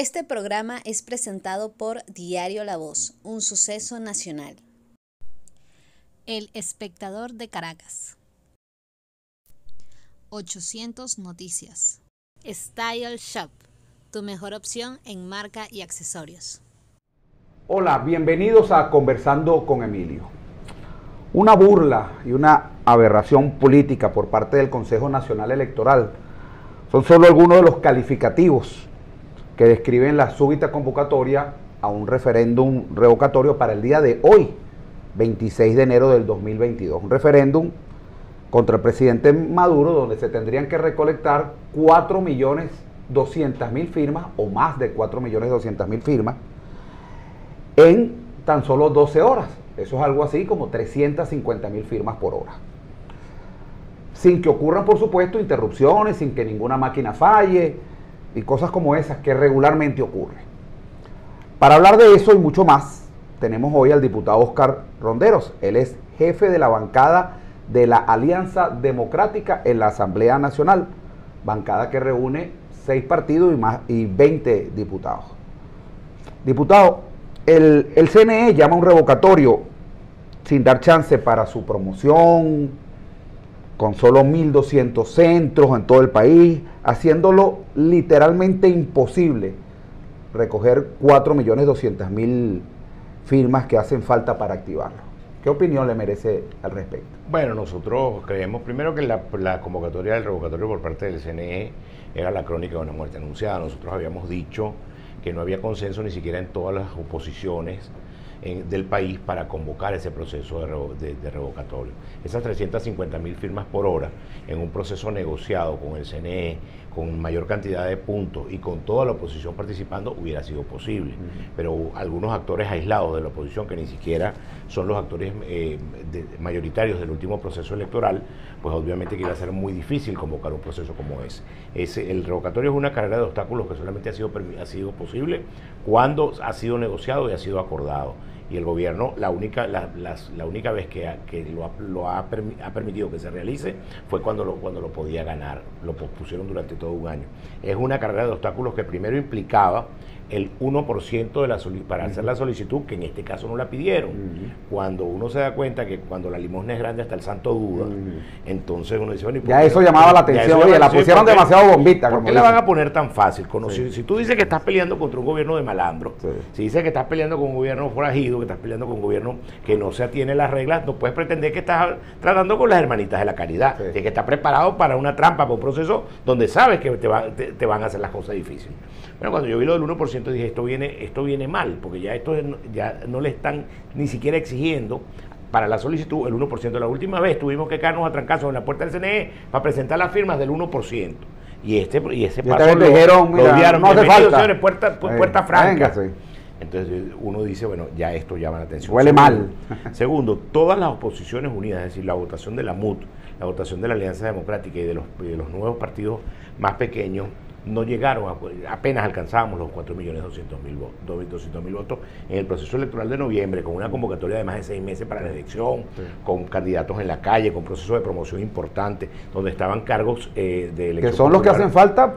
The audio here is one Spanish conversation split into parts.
Este programa es presentado por Diario La Voz, un suceso nacional. El Espectador de Caracas. 800 Noticias. Style Shop, tu mejor opción en marca y accesorios. Hola, bienvenidos a Conversando con Emilio. Una burla y una aberración política por parte del Consejo Nacional Electoral son solo algunos de los calificativos que describen la súbita convocatoria a un referéndum revocatorio para el día de hoy, 26 de enero del 2022. Un referéndum contra el presidente Maduro, donde se tendrían que recolectar 4.200.000 firmas o más de 4.200.000 firmas en tan solo 12 horas. Eso es algo así como 350.000 firmas por hora. Sin que ocurran, por supuesto, interrupciones, sin que ninguna máquina falle y cosas como esas que regularmente ocurren. Para hablar de eso y mucho más, tenemos hoy al diputado Oscar Ronderos. Él es jefe de la bancada de la Alianza Democrática en la Asamblea Nacional, bancada que reúne 6 partidos y 20 diputados. Diputado, el CNE llama a un revocatorio sin dar chance para su promoción, con solo 1.200 centros en todo el país, haciéndolo literalmente imposible recoger 4.200.000 firmas que hacen falta para activarlo. ¿Qué opinión le merece al respecto? Bueno, nosotros creemos primero que la convocatoria del revocatorio por parte del CNE era la crónica de una muerte anunciada. Nosotros habíamos dicho que no había consenso ni siquiera en todas las oposiciones del país para convocar ese proceso de revocatorio. Esas 350.000 firmas por hora en un proceso negociado con el CNE, con mayor cantidad de puntos y con toda la oposición participando, hubiera sido posible. Pero algunos actores aislados de la oposición, que ni siquiera son los actores mayoritarios del último proceso electoral, pues obviamente que iba a ser muy difícil convocar un proceso como ese. El revocatorio es una carrera de obstáculos que solamente ha sido posible cuando ha sido negociado y ha sido acordado. Y el gobierno, la única vez que ha permitido que se realice fue cuando lo podía ganar. Lo pospusieron durante todo un año. Es una carrera de obstáculos que primero implicaba el 1% para hacer la solicitud, que en este caso no la pidieron. Cuando uno se da cuenta que cuando la limosna es grande hasta el santo duda, entonces uno dice, bueno, ya eso llamaba la atención, oye, la pusieron demasiado bombita. ¿Por qué la van a poner tan fácil? Si tú dices que estás peleando contra un gobierno de malandro, si dices que estás peleando con un gobierno forajido, que estás peleando con un gobierno que no se atiene a las reglas, no puedes pretender que estás tratando con las hermanitas de la caridad, que estás preparado para una trampa, para un proceso donde sabes que te van a hacer las cosas difíciles. Bueno, cuando yo vi lo del 1%, dije, esto viene mal, porque ya no le están ni siquiera exigiendo para la solicitud el 1%. La última vez tuvimos que quedarnos a trancazos en la puerta del CNE para presentar las firmas del 1%. Y ese paso lo dijeron, mira, no hace falta. Señores, puerta franca. Entonces uno dice, bueno, ya esto llama la atención. Huele mal. Segundo, todas las oposiciones unidas, es decir, la votación de la MUT, la votación de la Alianza Democrática y de los nuevos partidos más pequeños, no llegaron, apenas alcanzábamos los 4.200.000 votos en el proceso electoral de noviembre, con una convocatoria de más de 6 meses para la elección, con candidatos en la calle, con procesos de promoción importantes, donde estaban cargos de elección. Que son los que hacen falta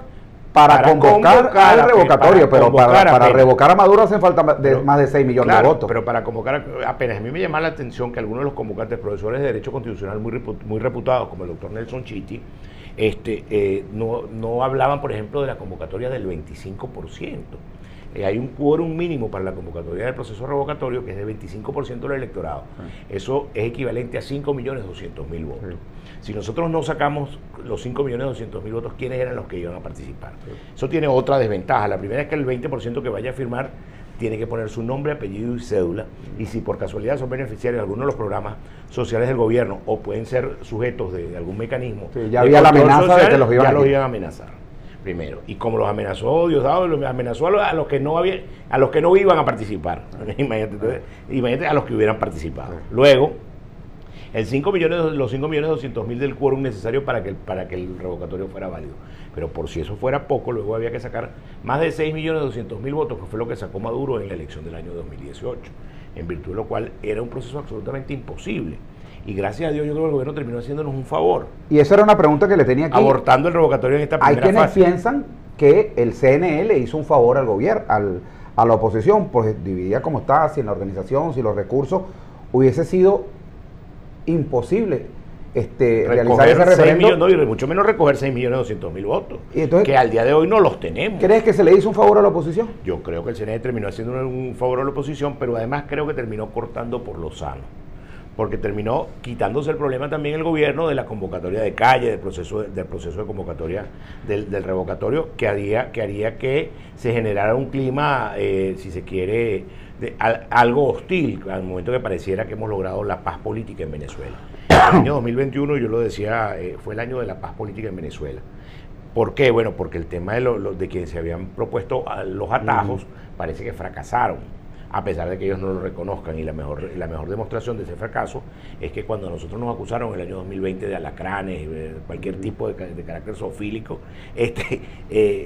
para convocar al revocatorio, pero para revocar a Maduro hacen falta más de 6 millones de votos. Pero para convocar apenas, a mí me llama la atención que algunos de los convocantes, profesores de Derecho Constitucional muy reputados, como el doctor Nelson Chiti, no hablaban, por ejemplo, de la convocatoria del 25%. Hay un quórum mínimo para la convocatoria del proceso revocatorio que es de 25% del electorado. Eso es equivalente a 5.200.000 votos. Si nosotros no sacamos los 5.200.000 votos, ¿quiénes eran los que iban a participar? Eso tiene otra desventaja. La primera es que el 20% que vaya a firmar tiene que poner su nombre, apellido y cédula, y si por casualidad son beneficiarios de alguno de los programas sociales del gobierno o pueden ser sujetos de algún mecanismo, ya había la amenaza de que los iban a amenazar primero, y como los amenazó Diosdado, los amenazó a los que no iban a participar. Imagínate a los que hubieran participado. Luego, los 5.200.000 del quórum necesario para que el revocatorio fuera válido. Pero por si eso fuera poco, luego había que sacar más de 6.200.000 votos, que fue lo que sacó Maduro en la elección del año 2018, en virtud de lo cual era un proceso absolutamente imposible. Y gracias a Dios yo creo que el gobierno terminó haciéndonos un favor. Y esa era una pregunta que le tenía aquí. Abortando el revocatorio en esta primera fase. Hay quienes piensan que el CNE le hizo un favor al gobierno, a la oposición, pues dividida como está, sin la organización, sin los recursos, hubiese sido imposible realizar ese referendo. No, y mucho menos recoger 6.200.000 votos, y entonces, que al día de hoy no los tenemos. ¿Crees que se le hizo un favor a la oposición? Yo creo que el CNE terminó haciendo un favor a la oposición, pero además creo que terminó cortando por lo sano, porque terminó quitándose el problema también el gobierno de la convocatoria de calle, del proceso de convocatoria del revocatorio, que haría que se generara un clima, si se quiere, algo hostil, al momento que pareciera que hemos logrado la paz política en Venezuela. El año 2021, yo lo decía, fue el año de la paz política en Venezuela. ¿Por qué? Bueno, porque el tema de que se habían propuesto los atajos parece que fracasaron, a pesar de que ellos no lo reconozcan, y la mejor demostración de ese fracaso es que cuando nosotros nos acusaron en el año 2020 de alacranes, cualquier tipo de carácter zoofílico,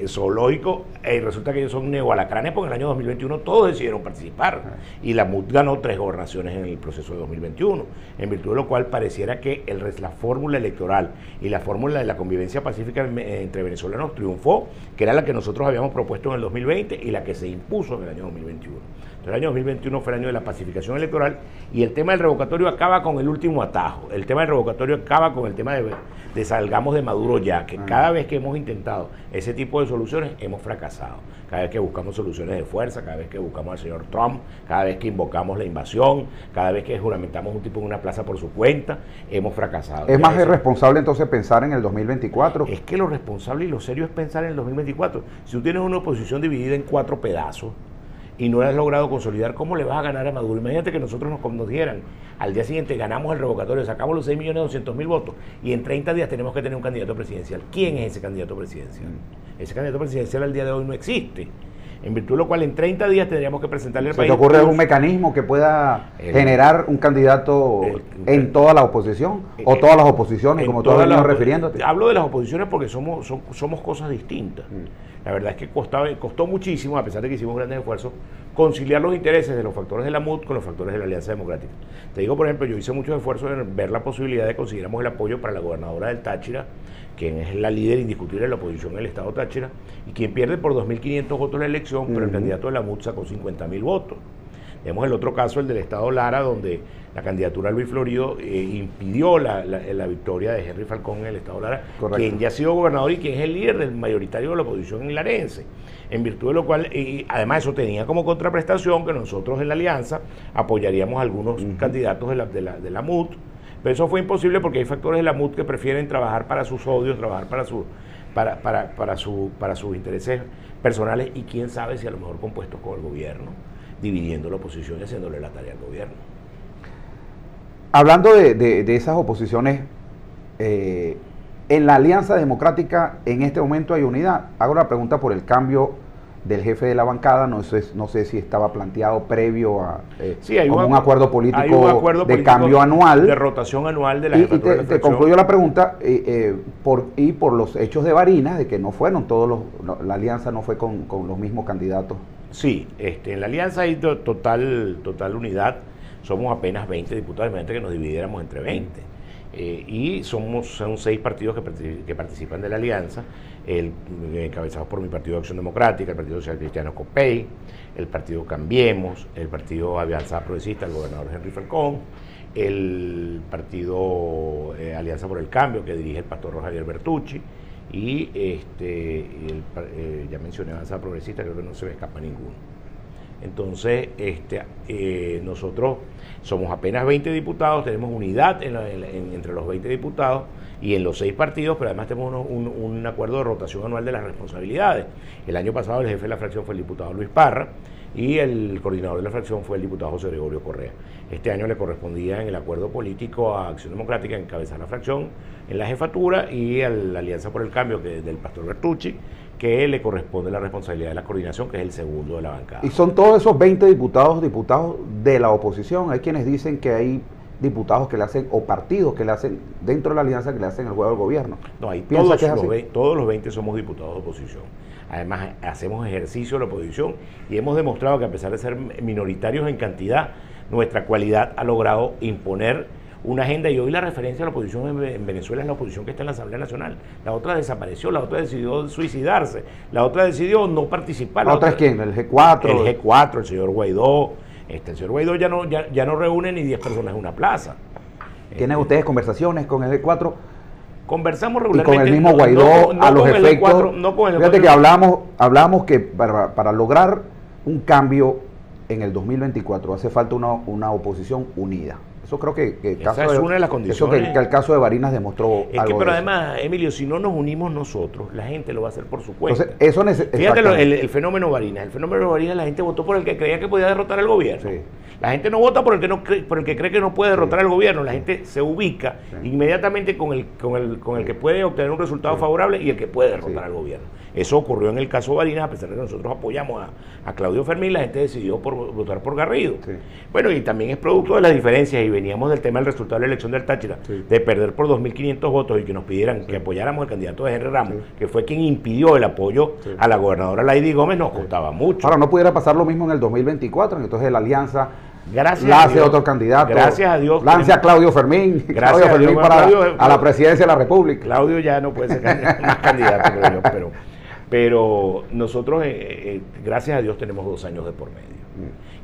zoológico, resulta que ellos son neoalacranes, porque en el año 2021 todos decidieron participar, y la MUT ganó 3 gobernaciones en el proceso de 2021, en virtud de lo cual pareciera que la fórmula electoral y la fórmula de la convivencia pacífica entre venezolanos triunfó, que era la que nosotros habíamos propuesto en el 2020 y la que se impuso en el año 2021. Entonces, el año 2021 fue el año de la pacificación electoral, y el tema del revocatorio acaba con el último atajo. El tema del revocatorio acaba con el tema de salgamos de Maduro ya, que cada vez que hemos intentado ese tipo de soluciones hemos fracasado. Cada vez que buscamos soluciones de fuerza, cada vez que buscamos al señor Trump, cada vez que invocamos la invasión, cada vez que juramentamos un tipo en una plaza por su cuenta, hemos fracasado. ¿Es más irresponsable entonces pensar en el 2024? Es que lo responsable y lo serio es pensar en el 2024. Si tú tienes una oposición dividida en 4 pedazos, y no has logrado consolidar, ¿cómo le vas a ganar a Maduro? Imagínate que nosotros nos dieran, al día siguiente ganamos el revocatorio, sacamos los 6.200.000 votos, y en 30 días tenemos que tener un candidato presidencial. ¿Quién es ese candidato presidencial? Ese candidato presidencial al día de hoy no existe, en virtud de lo cual en 30 días tendríamos que presentarle al país. ¿Se te ocurre algún mecanismo que pueda generar un candidato en toda la oposición? ¿O todas las oposiciones, como tú has venido refiriéndote? Hablo de las oposiciones porque somos cosas distintas. La verdad es que costó muchísimo, a pesar de que hicimos grandes esfuerzos, conciliar los intereses de los factores de la MUD con los factores de la Alianza Democrática. Te digo, por ejemplo, yo hice muchos esfuerzos en ver la posibilidad de conseguiramos el apoyo para la gobernadora del Táchira, quien es la líder indiscutible de la oposición en el estado Táchira, y quien pierde por 2.500 votos la elección, pero el candidato de la MUD sacó 50.000 votos. Tenemos el otro caso, el del estado Lara, donde la candidatura de Luis Florido impidió la victoria de Henry Falcón en el estado Lara, correcto, quien ya ha sido gobernador y quien es el líder del mayoritario de la oposición en larense. En virtud de lo cual, además eso tenía como contraprestación que nosotros en la alianza apoyaríamos a algunos candidatos de la MUD, pero eso fue imposible porque hay factores de la MUD que prefieren trabajar para sus odios, trabajar para sus intereses personales, y quién sabe si a lo mejor compuestos con el gobierno, dividiendo la oposición y haciéndole la tarea al gobierno. Hablando de esas oposiciones, en la Alianza Democrática en este momento hay unidad. Hago la pregunta por el cambio del jefe de la bancada, no sé si estaba planteado previo a un acuerdo político de cambio anual. De rotación anual de la jefatura de la fracción. Te concluyo la pregunta, por los hechos de Barinas, de que no fueron la alianza no fue con los mismos candidatos. Sí, en la alianza hay total unidad, somos apenas 20 diputados, imagínate que nos dividiéramos entre 20. Y son 6 partidos que participan de la alianza, encabezados por mi Partido de Acción Democrática, el Partido Social Cristiano COPEI, el Partido Cambiemos, el Partido Alianza Progresista, el gobernador Henry Falcón, el Partido Alianza por el Cambio, que dirige el pastor Javier Bertucci, y ya mencioné Alianza Progresista, creo que no se me escapa ninguno. Entonces, nosotros somos apenas 20 diputados, tenemos unidad entre los 20 diputados y en los 6 partidos, pero además tenemos un acuerdo de rotación anual de las responsabilidades. El año pasado el jefe de la fracción fue el diputado Luis Parra y el coordinador de la fracción fue el diputado José Gregorio Correa. Este año le correspondía en el acuerdo político a Acción Democrática encabezar la fracción en la jefatura, y a la Alianza por el Cambio, que es del pastor Bertucci, que le corresponde la responsabilidad de la coordinación, que es el segundo de la bancada. ¿Y son todos esos 20 diputados de la oposición? Hay quienes dicen que hay diputados que le hacen, o partidos que le hacen, dentro de la alianza, que le hacen el juego al gobierno. No, todos los 20 somos diputados de oposición. Además, hacemos ejercicio de la oposición y hemos demostrado que, a pesar de ser minoritarios en cantidad, nuestra cualidad ha logrado imponer una agenda, y hoy la referencia a la oposición en Venezuela es la oposición que está en la Asamblea Nacional. La otra desapareció, la otra decidió suicidarse, la otra decidió no participar. ¿La otra es quién? ¿El G4? El G4, el señor Guaidó. El señor Guaidó ya no reúne ni 10 personas en una plaza. ¿Tienen ustedes conversaciones con el G4? Conversamos Y regularmente. con el mismo Guaidó a los efectos. Fíjate que hablamos que para lograr un cambio en el 2024 hace falta una oposición unida. Eso creo que esa es una de las condiciones. Eso que el caso de Barinas demostró algo. Pero además, Emilio, si no nos unimos nosotros, la gente lo va a hacer por su cuenta. Entonces, fíjate el fenómeno Barinas. El fenómeno Barinas, la gente votó por el que creía que podía derrotar al gobierno. Sí. La gente no vota por el que cree que no puede derrotar al gobierno. La gente se ubica inmediatamente con el que puede obtener un resultado favorable y el que puede derrotar al gobierno. Eso ocurrió en el caso Barinas, a pesar de que nosotros apoyamos a Claudio Fermín, la gente decidió votar por Garrido. Sí. Bueno, y también es producto de las diferencias, y veníamos del tema del resultado de la elección del Táchira, de perder por 2.500 votos y que nos pidieran que apoyáramos al candidato de Henry Ramos, que fue quien impidió el apoyo a la gobernadora Lady Gómez, nos costaba mucho. Ahora, no pudiera pasar lo mismo en el 2024, entonces la alianza lance a otro candidato. Gracias a Dios. Lance a Claudio Fermín. Gracias a Dios, a la presidencia de la República. Claudio ya no puede ser más candidato, creo yo, pero nosotros, gracias a Dios, tenemos 2 años de por medio.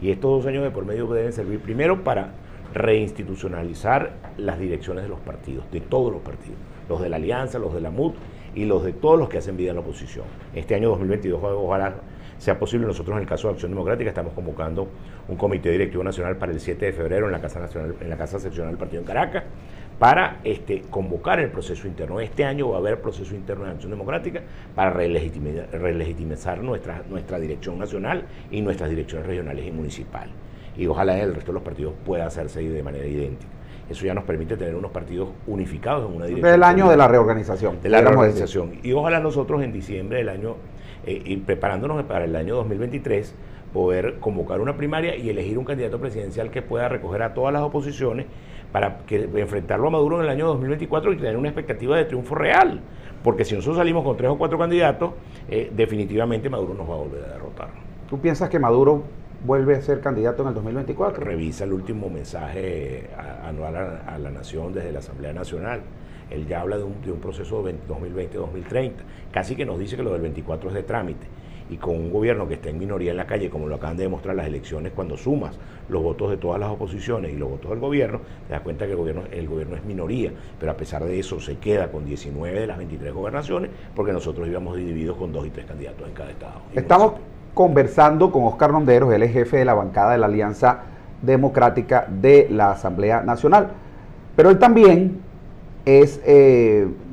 Y estos 2 años de por medio deben servir primero para reinstitucionalizar las direcciones de los partidos, de todos los partidos, los de la Alianza, los de la MUD y los de todos los que hacen vida en la oposición. Este año 2022, ojalá sea posible. Nosotros, en el caso de Acción Democrática, estamos convocando un comité directivo nacional para el 7 de febrero en la Casa Nacional, en la Casa Seccional del Partido en Caracas, para convocar el proceso interno. Este año va a haber proceso interno de Acción Democrática para relegitimizar nuestra dirección nacional y nuestras direcciones regionales y municipales. Y ojalá el resto de los partidos pueda hacerse de manera idéntica. Eso ya nos permite tener unos partidos unificados en una dirección. Del año de la reorganización. De la reorganización. Y ojalá nosotros en diciembre del año, y preparándonos para el año 2023, poder convocar una primaria y elegir un candidato presidencial que pueda recoger a todas las oposiciones para enfrentarlo a Maduro en el año 2024 y tener una expectativa de triunfo real. Porque si nosotros salimos con 3 o 4 candidatos, definitivamente Maduro nos va a volver a derrotar. ¿Tú piensas que Maduro vuelve a ser candidato en el 2024? Revisa el último mensaje anual a la nación desde la Asamblea Nacional. Él ya habla de un proceso de 2020-2030. Casi que nos dice que lo del 24 es de trámite. Y con un gobierno que está en minoría en la calle, como lo acaban de demostrar las elecciones, cuando sumas los votos de todas las oposiciones y los votos del gobierno, te das cuenta que el gobierno es minoría, pero a pesar de eso se queda con 19 de las 23 gobernaciones, porque nosotros íbamos divididos con 2 y 3 candidatos en cada estado. Estamos conversando con Óscar Ronderos, él es jefe de la bancada de la Alianza Democrática de la Asamblea Nacional, pero él también es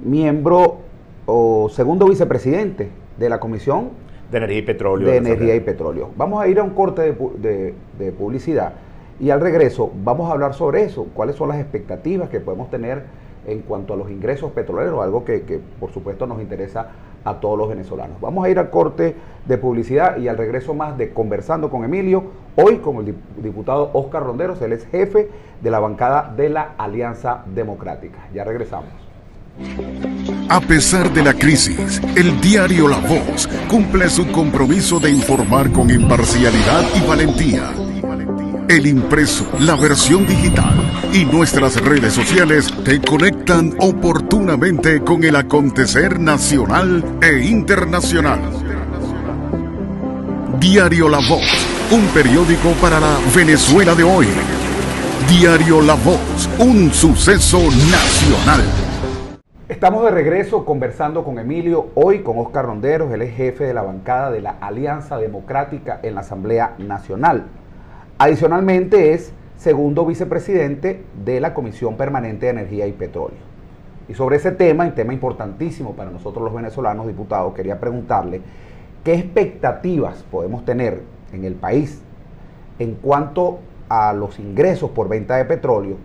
miembro o segundo vicepresidente de la Comisión de Energía y Petróleo. De Energía y Petróleo. Vamos a ir a un corte de publicidad y al regreso vamos a hablar sobre eso, cuáles son las expectativas que podemos tener en cuanto a los ingresos petroleros, algo que por supuesto nos interesa a todos los venezolanos. Vamos a ir al corte de publicidad y al regreso más de Conversando con Emilio, hoy con el diputado Óscar Ronderos, él es jefe de la bancada de la Alianza Democrática. Ya regresamos. A pesar de la crisis, el diario La Voz cumple su compromiso de informar con imparcialidad y valentía. El impreso, la versión digital y nuestras redes sociales te conectan oportunamente con el acontecer nacional e internacional. Diario La Voz, un periódico para la Venezuela de hoy. Diario La Voz, un suceso nacional. Estamos de regreso conversando con Emilio, hoy con Óscar Ronderos, él es jefe de la bancada de la Alianza Democrática en la Asamblea Nacional. Adicionalmente es segundo vicepresidente de la Comisión Permanente de Energía y Petróleo. Y sobre ese tema, un tema importantísimo para nosotros los venezolanos, diputados, quería preguntarle qué expectativas podemos tener en el país en cuanto a los ingresos por venta de petróleo,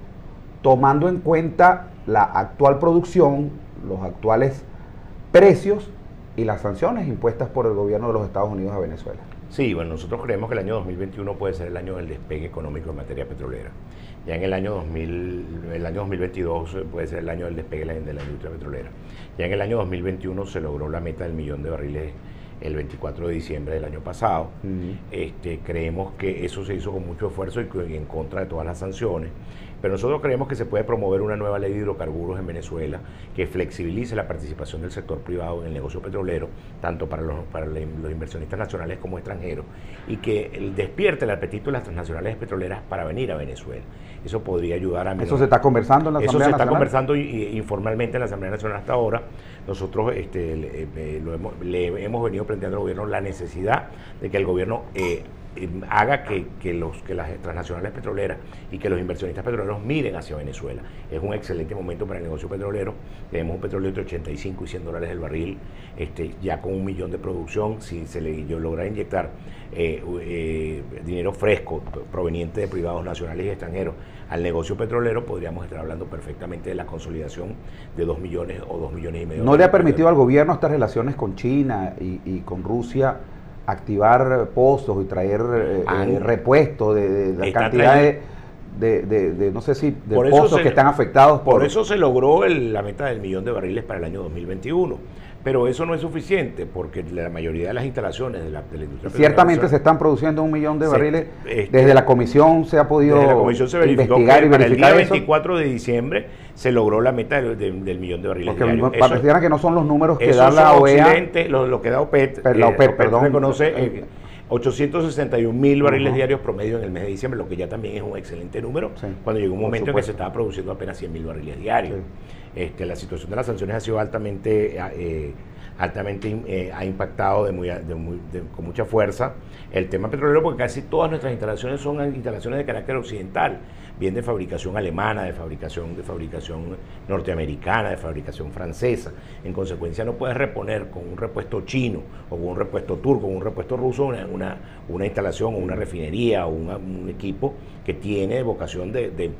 tomando en cuenta la actual producción, los actuales precios y las sanciones impuestas por el gobierno de los Estados Unidos a Venezuela. Sí, bueno, nosotros creemos que el año 2021 puede ser el año del despegue económico en materia petrolera. Ya en el año 2022 puede ser el año del despegue de la industria petrolera. Ya en el año 2021 se logró la meta del 1.000.000 de barriles el 24 de diciembre del año pasado. Creemos que eso se hizo con mucho esfuerzo y en contra de todas las sanciones. Pero nosotros creemos que se puede promover una nueva ley de hidrocarburos en Venezuela que flexibilice la participación del sector privado en el negocio petrolero, tanto para los inversionistas nacionales como extranjeros, y que despierte el apetito de las transnacionales petroleras para venir a Venezuela. Eso podría ayudar a... ¿Eso se está conversando en la Asamblea Nacional? Eso se está conversando informalmente en la Asamblea Nacional hasta ahora. Nosotros le hemos venido planteando al gobierno la necesidad de que el gobierno haga que las transnacionales petroleras y que los inversionistas petroleros miren hacia Venezuela. Es un excelente momento para el negocio petrolero. Tenemos un petróleo entre 85 y 100 dólares el barril, ya con 1 millón de producción. Si se le lograra inyectar dinero fresco proveniente de privados nacionales y extranjeros al negocio petrolero, podríamos estar hablando perfectamente de la consolidación de 2 millones o 2 millones y medio. ¿No le ha permitido al gobierno estas relaciones con China y con Rusia activar pozos y traer repuestos de la cantidad de no sé si de pozos que están afectados por eso se logró la meta del 1 millón de barriles para el año 2021, pero eso no es suficiente porque la mayoría de las instalaciones de la industria ciertamente se están produciendo 1 millón de barriles. Desde la comisión se ha podido investigar y verificar. Para el día 24 de diciembre se logró la meta del 1 millón de barriles diarios. Pareciera que no son los números que da la OEA. Lo que da OPEP. La OPEP, perdón. Reconoce 861.000 barriles diarios promedio en el mes de diciembre, lo que ya también es un excelente número, cuando llegó un momento en que se estaba produciendo apenas 100.000 barriles diarios. La situación de las sanciones ha sido altamente ha impactado con mucha fuerza el tema petrolero, porque casi todas nuestras instalaciones son instalaciones de carácter occidental, bien de fabricación alemana, de fabricación norteamericana, de fabricación francesa. En consecuencia, no puedes reponer con un repuesto chino o con un repuesto turco o un repuesto ruso una instalación o una refinería o un equipo que tiene vocación de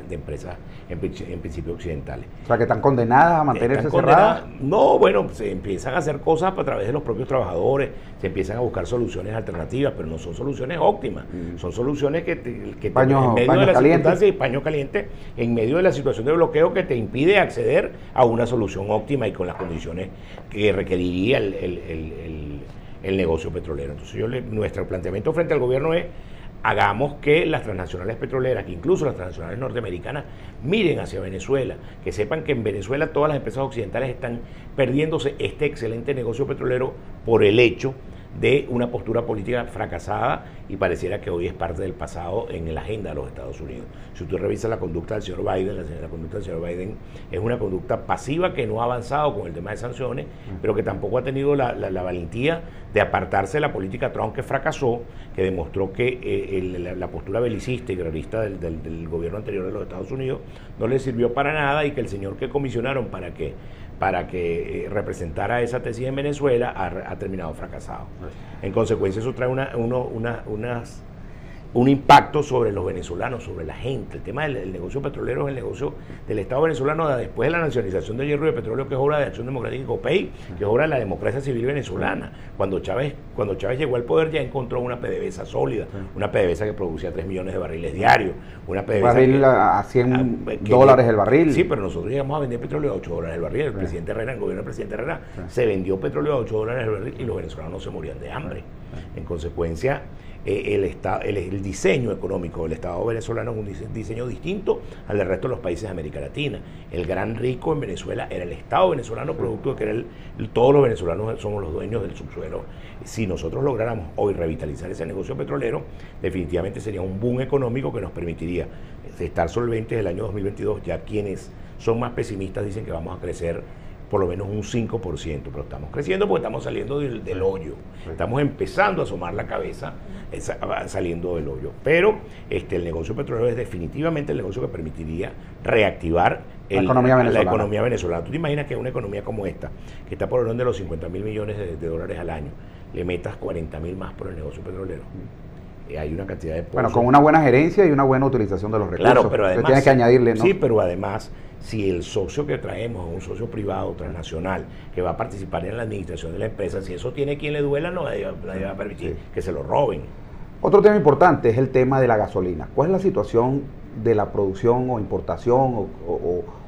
empresas en principio occidentales. O sea, que están condenadas a mantenerse cerradas. No, bueno, se empiezan a hacer cosas a través de los propios trabajadores, se empiezan a buscar soluciones alternativas, pero no son soluciones óptimas, son soluciones que en medio de las circunstancias y paño caliente, en medio de la situación de bloqueo que te impide acceder a una solución óptima y con las condiciones que requeriría el negocio petrolero. Entonces nuestro planteamiento frente al gobierno es: hagamos que las transnacionales petroleras, que incluso las transnacionales norteamericanas, miren hacia Venezuela, que sepan que en Venezuela todas las empresas occidentales están perdiéndose este excelente negocio petrolero por el hecho de una postura política fracasada, y pareciera que hoy es parte del pasado en la agenda de los Estados Unidos. Si tú revisas la conducta del señor Biden, la conducta del señor Biden es una conducta pasiva que no ha avanzado con el tema de sanciones, pero que tampoco ha tenido la valentía de apartarse de la política Trump, que fracasó, que demostró que la postura belicista y guerrerista del gobierno anterior de los Estados Unidos no le sirvió para nada, y que el señor que comisionaron para que representara esa tesis en Venezuela ha terminado fracasado. En consecuencia, eso trae un impacto sobre los venezolanos, sobre la gente. El tema del negocio petrolero es el negocio del Estado venezolano después de la nacionalización de hierro y de petróleo, que es obra de Acción Democrática y COPEI, que es obra de la democracia civil venezolana. Cuando Chávez llegó al poder, ya encontró una PDVSA sólida, una PDVSA que producía 3 millones de barriles diarios, una PDVSA barril a 100 dólares el barril. Sí, pero nosotros llegamos a vender petróleo a 8 dólares el barril. El presidente Herrera, el gobierno del presidente Herrera, se vendió petróleo a 8 dólares el barril, y los venezolanos no se morían de hambre. En consecuencia, el diseño económico del Estado venezolano es un diseño distinto al del resto de los países de América Latina. El gran rico en Venezuela era el Estado venezolano, producto de que todos los venezolanos somos los dueños del subsuelo. Si nosotros lográramos hoy revitalizar ese negocio petrolero, definitivamente sería un boom económico que nos permitiría estar solventes el año 2022. Ya quienes son más pesimistas dicen que vamos a crecer por lo menos un 5%, pero estamos creciendo porque estamos saliendo del hoyo, estamos empezando a asomar la cabeza saliendo del hoyo, pero el negocio petrolero es definitivamente el negocio que permitiría reactivar la economía venezolana. ¿Tú te imaginas que una economía como esta, que está por el orden de los 50.000 millones de dólares al año, le metas 40.000 más por el negocio petrolero? Hay una cantidad de pozos. Bueno, con una buena gerencia y una buena utilización de los recursos. Claro, pero además, tienes que añadirle, ¿no? Sí, pero además, si el socio que traemos es un socio privado, transnacional, que va a participar en la administración de la empresa, si eso tiene quien le duela, nadie va a permitir que se lo roben. Otro tema importante es el tema de la gasolina. ¿Cuál es la situación de la producción o importación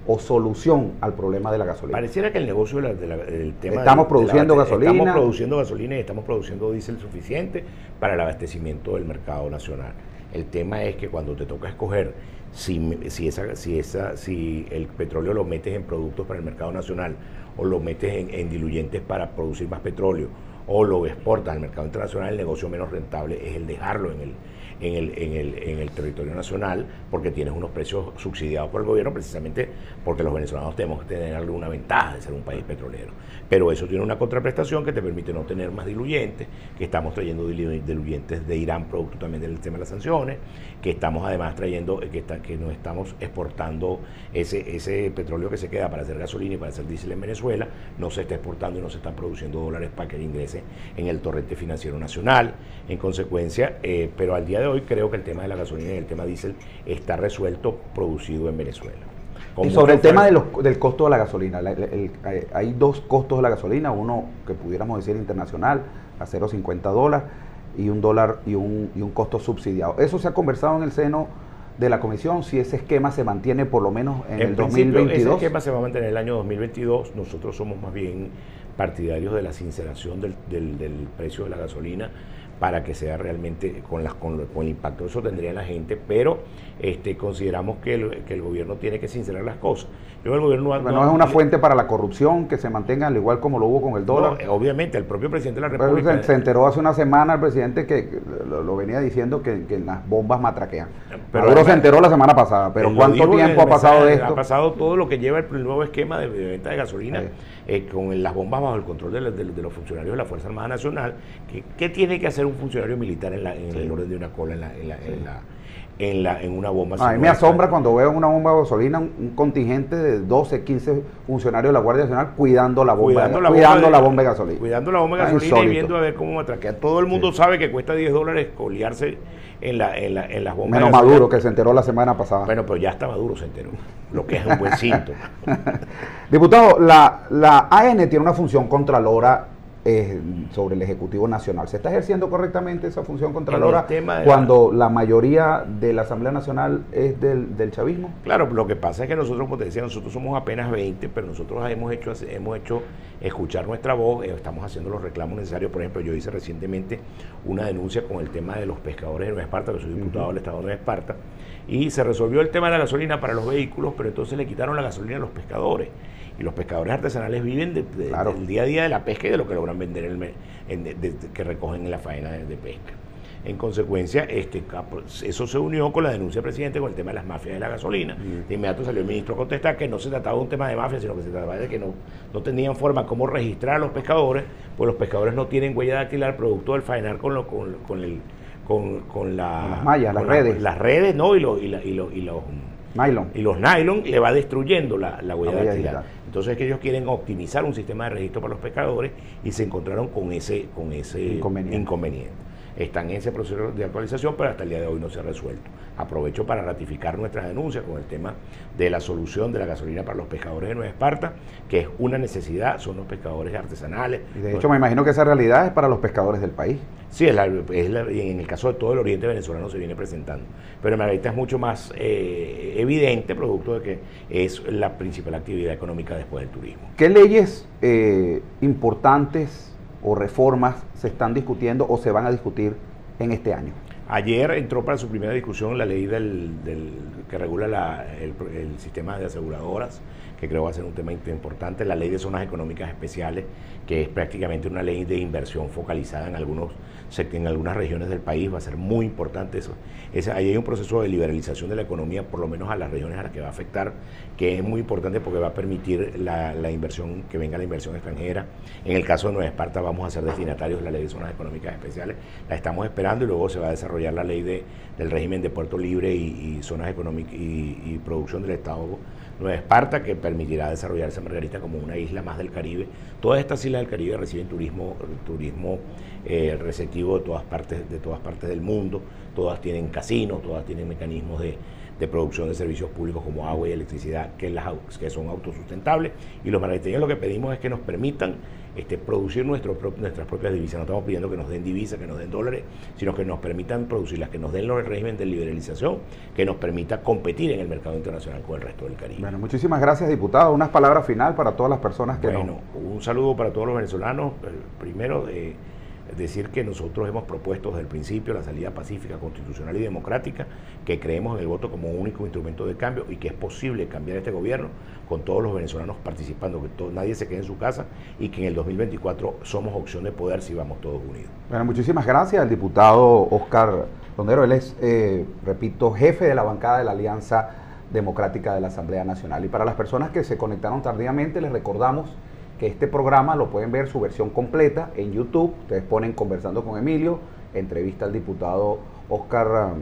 o solución al problema de la gasolina? Pareciera que el negocio del tema... Estamos produciendo gasolina. Estamos produciendo gasolina y estamos produciendo diésel suficiente para el abastecimiento del mercado nacional. El tema es que cuando te toca escoger si el petróleo lo metes en productos para el mercado nacional o lo metes en diluyentes para producir más petróleo o lo exportas al mercado internacional, el negocio menos rentable es el dejarlo en el territorio nacional, porque tienes unos precios subsidiados por el gobierno, precisamente porque los venezolanos tenemos que tener alguna ventaja de ser un país petrolero. Pero eso tiene una contraprestación que te permite no tener más diluyentes, que estamos trayendo diluyentes de Irán, producto también del tema de las sanciones, que estamos además trayendo, que no estamos exportando ese petróleo que se queda para hacer gasolina y para hacer diésel en Venezuela, no se está exportando y no se están produciendo dólares para que ingrese en el torrente financiero nacional. En consecuencia, pero al día de hoy creo que el tema de la gasolina y el tema diésel está resuelto, producido en Venezuela. Y sobre el tema del costo de la gasolina, hay dos costos de la gasolina, uno que pudiéramos decir internacional, a $0.50, y $1 y un costo subsidiado. Eso se ha conversado en el seno de la comisión, si ese esquema se mantiene por lo menos en el 2022. Ese esquema se va a mantener en el año 2022. Nosotros somos más bien partidarios de la sinceración del precio de la gasolina para que sea realmente con el impacto que eso tendría en la gente, pero consideramos que el gobierno tiene que sincerar las cosas. El gobierno no es una fuente para la corrupción que se mantenga al igual como lo hubo con el dólar. No, obviamente, el propio presidente de la República... Se enteró hace una semana el presidente que lo venía diciendo que las bombas matraquean. Pero Maduro se enteró la semana pasada, pero ¿cuánto tiempo ha pasado de esto? Ha pasado todo lo que lleva el nuevo esquema de venta de gasolina, con las bombas bajo el control de los funcionarios de la Fuerza Armada Nacional. ¿Qué tiene que hacer un funcionario militar en el orden de una cola en una bomba? A mí me asombra cuando veo en una bomba de gasolina un contingente de 12, 15 funcionarios de la Guardia Nacional cuidando la bomba de gasolina. Cuidando la bomba de gasolina y viendo a ver cómo matraquea. Todo el mundo sabe que cuesta $10 coliarse en las bombas. Menos Maduro, que se enteró la semana pasada. Bueno, pero ya hasta Maduro se enteró, lo que es un buen síntoma. Diputado, la AN tiene una función contralora sobre el Ejecutivo Nacional. ¿Se está ejerciendo correctamente esa función contralora cuando la mayoría de la Asamblea Nacional es del chavismo? Claro, lo que pasa es que nosotros, como te decía, nosotros somos apenas 20, pero nosotros hemos hecho escuchar nuestra voz, estamos haciendo los reclamos necesarios. Por ejemplo, yo hice recientemente una denuncia con el tema de los pescadores de Nueva Esparta, que soy diputado del Estado de Nueva Esparta, y se resolvió el tema de la gasolina para los vehículos, pero entonces le quitaron la gasolina a los pescadores. Y los pescadores artesanales viven del día a día de la pesca y de lo que logran vender que recogen en la faena de pesca. En consecuencia, eso se unió con la denuncia del presidente con el tema de las mafias de la gasolina. De inmediato salió el ministro a contestar que no se trataba de un tema de mafia, sino que se trataba de que no tenían forma cómo registrar a los pescadores, pues los pescadores no tienen huella dactilar producto del faenar con las mallas, las redes. Las redes, ¿no? Y los nylon. Y los nylon le va destruyendo la huella dactilar. Entonces es que ellos quieren optimizar un sistema de registro para los pescadores y se encontraron con ese inconveniente. Están en ese proceso de actualización, pero hasta el día de hoy no se ha resuelto. Aprovecho para ratificar nuestra denuncia con el tema de la solución de la gasolina para los pescadores de Nueva Esparta, que es una necesidad, son los pescadores artesanales. Y de hecho me imagino que esa realidad es para los pescadores del país. Sí, en el caso de todo el oriente venezolano se viene presentando, pero en Margarita es mucho más evidente, producto de que es la principal actividad económica después del turismo. ¿Qué leyes importantes o reformas se están discutiendo o se van a discutir en este año? Ayer entró para su primera discusión la ley que regula el sistema de aseguradoras, que creo va a ser un tema importante, la ley de zonas económicas especiales, que es prácticamente una ley de inversión focalizada en algunas regiones del país, va a ser muy importante eso. Ahí hay un proceso de liberalización de la economía, por lo menos a las regiones a las que va a afectar, que es muy importante porque va a permitir la inversión, que venga la inversión extranjera. En el caso de Nueva Esparta vamos a ser destinatarios de la ley de zonas económicas especiales, la estamos esperando y luego se va a desarrollar la ley del régimen de puerto libre y zonas económicas y producción del Estado Nueva Esparta, que permitirá desarrollarse Margarita como una isla más del Caribe. Todas estas islas del Caribe reciben turismo receptivo de todas partes del mundo, todas tienen casinos, todas tienen mecanismos de producción de servicios públicos como agua y electricidad que son autosustentables, y los margariteños lo que pedimos es que nos permitan producir nuestras propias divisas. No estamos pidiendo que nos den divisas, que nos den dólares, sino que nos permitan producirlas, que nos den el régimen de liberalización, que nos permita competir en el mercado internacional con el resto del Caribe. Bueno, muchísimas gracias, diputado. Unas palabras final para todas las personas que un saludo para todos los venezolanos. Primero, decir que nosotros hemos propuesto desde el principio la salida pacífica, constitucional y democrática, que creemos en el voto como único instrumento de cambio y que es posible cambiar este gobierno con todos los venezolanos participando, que nadie se quede en su casa y que en el 2024 somos opción de poder si vamos todos unidos. Bueno, muchísimas gracias al diputado Oscar Rondero. Él es, repito, jefe de la bancada de la Alianza Democrática de la Asamblea Nacional. Y para las personas que se conectaron tardíamente, les recordamos que este programa lo pueden ver su versión completa en YouTube. Ustedes ponen Conversando con Emilio, entrevista al diputado Oscar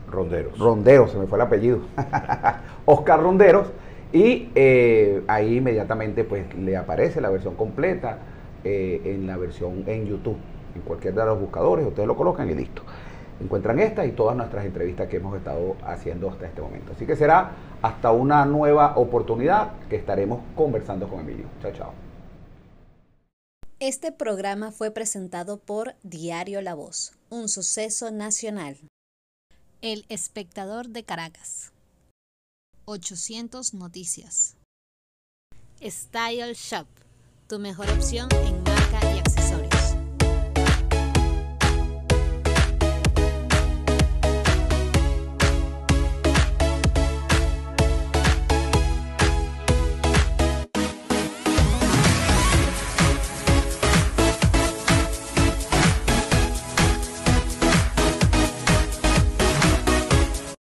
Ronderos, se me fue el apellido. Oscar Ronderos. Y ahí inmediatamente pues le aparece la versión completa en la versión en YouTube. En cualquiera de los buscadores, ustedes lo colocan y listo. Encuentran esta y todas nuestras entrevistas que hemos estado haciendo hasta este momento. Así que será hasta una nueva oportunidad que estaremos conversando con Emilio. Chao, chao. Este programa fue presentado por Diario La Voz, un suceso nacional. El Espectador de Caracas. 800 Noticias. Style Shop, tu mejor opción en